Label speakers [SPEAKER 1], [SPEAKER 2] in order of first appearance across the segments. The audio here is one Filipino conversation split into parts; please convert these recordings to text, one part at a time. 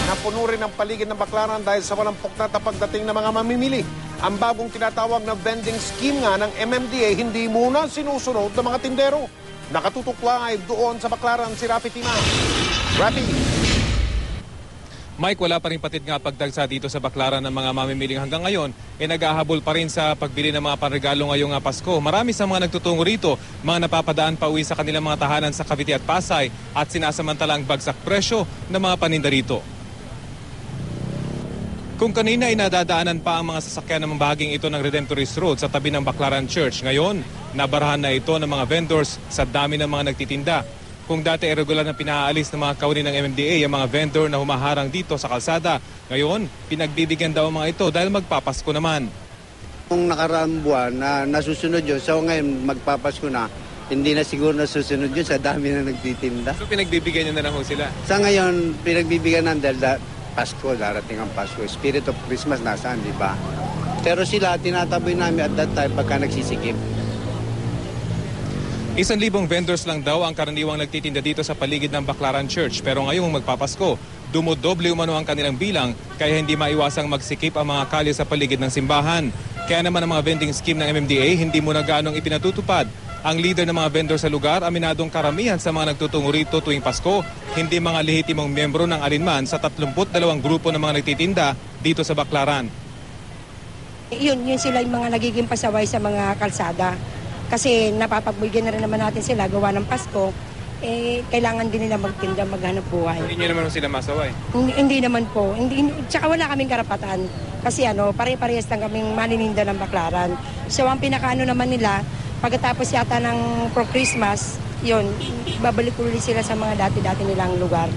[SPEAKER 1] Napuno rin ang paligid ng Baclaran dahil sa walang puknat na pagdating ng mga mamimili. Ang bagong tinatawag na vending scheme nga ng MMDA hindi muna sinusunod ng mga tindero. Nakatutok live doon sa Baclaran si Rafi Tima. Rafi.
[SPEAKER 2] Mike, wala pa rin patid nga pagdagsa dito sa Baclaran ng mga mamimiling hanggang ngayon naghahabol pa rin sa pagbili ng mga panregalo ngayong Pasko. Marami sa mga nagtutungo rito, mga napapadaan pa uwi sa kanilang mga tahanan sa Cavite at Pasay at sinasamantala ang bagsak presyo ng mga paninda rito. Kung kanina ay nadadaanan pa ang mga sasakyan ng bahaging ito ng Redemptorist Road sa tabi ng Baclaran Church, ngayon nabarahan na ito ng mga vendors sa dami ng mga nagtitinda. Kung dati irregular na pinaalis ng mga kawani ng MMDA ang mga vendor na humaharang dito sa kalsada, ngayon pinagbibigyan daw ang mga ito dahil magpapasko naman.
[SPEAKER 3] Kung nakaraang buwan na nasusunod yun, so ngayon magpapasko na, hindi na siguro nasusunod yun sa dami na nagtitinda.
[SPEAKER 2] So pinagbibigyan nyo na lang ho sila?
[SPEAKER 3] Sa ngayon, pinagbibigyan ng dahil Pasko, darating ang Pasko. Spirit of Christmas nasaan, di ba? Pero sila, tinataboy namin at that time pagka nagsisikip.
[SPEAKER 2] 1,000 vendors lang daw ang karaniwang nagtitinda dito sa paligid ng Baclaran Church. Pero ngayong magpapasko, dumodoble umano ang kanilang bilang kaya hindi maiwasang magsikip ang mga kalye sa paligid ng simbahan. Kaya naman ang mga vending scheme ng MMDA hindi mo na ganong ipinatutupad. Ang leader ng mga vendor sa lugar, aminadong karamihan sa mga nagtutungo rito tuwing Pasko, hindi mga lehitimong miyembro ng alinman sa 32 grupo ng mga nagtitinda dito sa Baclaran.
[SPEAKER 4] Yun sila yung mga nagiging pasaway sa mga kalsada. Kasi napapagbigyan na rin naman natin sila gawa ng Pasko, kailangan din nila magtinda, maghanap buhay.
[SPEAKER 2] Hindi nyo naman sila masaway?
[SPEAKER 4] Hindi naman po. Tsaka wala kaming karapatan. Kasi pare-parehas lang kaming manininda ng Baclaran. So ang pinakaano naman nila, pagkatapos yata ng pro-Christmas, yun, babalik ulit sila sa mga dati-dati nilang lugar.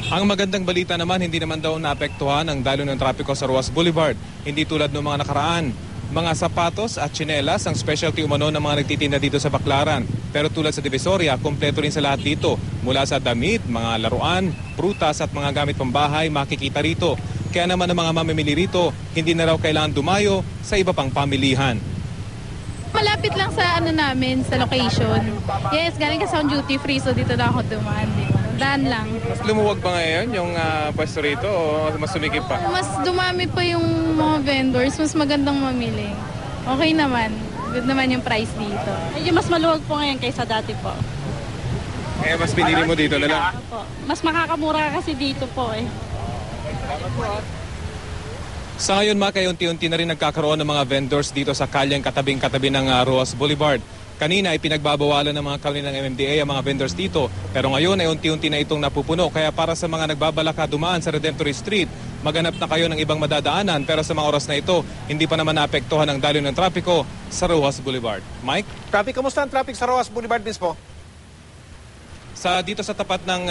[SPEAKER 2] Ang magandang balita naman, hindi naman daw naapektuhan ang daloy ng trapiko sa Roas Boulevard. Hindi tulad ng mga nakaraan. Mga sapatos at tsinelas ang specialty umano ng mga nagtitinda dito sa Baclaran. Pero tulad sa Divisoria, kompleto rin sa lahat dito. Mula sa damit, mga laruan, prutas at mga gamit pambahay makikita rito. Kaya naman ang mga mamimili rito, hindi na raw kailangan dumayo sa iba pang pamilihan.
[SPEAKER 5] Malapit lang sa namin, sa location. Yes, galing kasi on duty free, so dito na ako dumaan. Daan lang.
[SPEAKER 2] Mas lumuwag ba ngayon yung pwesto rito o mas sumikip pa?
[SPEAKER 5] Mas dumami pa yung mga vendors, mas magandang mamili. Okay naman. Good naman yung price dito.
[SPEAKER 6] Medyo mas maluwag po ngayon kaysa dati po.
[SPEAKER 2] Mas pinili mo dito na lang?
[SPEAKER 6] Opo. Mas makakamura kasi dito po
[SPEAKER 2] Salamat po. Sa ngayon, unti-unti na rin nagkakaroon ng mga vendors dito sa kalyeng katabing-katabi ng Roas Boulevard. Kanina ay pinagbabawalan ng mga kawani ng MMDA ang mga vendors dito. Pero ngayon ay unti-unti na itong napupuno. Kaya para sa mga nagbabalaka dumaan sa Redemptorist Street, maghanap na kayo ng ibang madadaanan. Pero sa mga oras na ito, hindi pa naman naapektuhan ang daloy ng trapiko sa Roas Boulevard. Mike?
[SPEAKER 1] Traffic, kamusta ang traffic sa Roas Boulevard mismo?
[SPEAKER 2] Dito sa tapat ng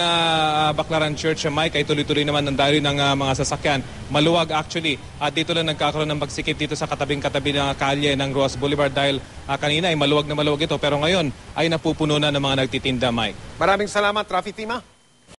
[SPEAKER 2] Baclaran Church, Mike, ay tuloy-tuloy naman ang daloy ng mga sasakyan. Maluwag actually. At dito lang nagkakaroon ng pagsikip dito sa katabing-katabi ng kalye ng Roas Boulevard dahil kanina ay maluwag na maluwag ito. Pero ngayon ay napupuno na ng mga nagtitinda, Mike.
[SPEAKER 1] Maraming salamat, Rafi Tima.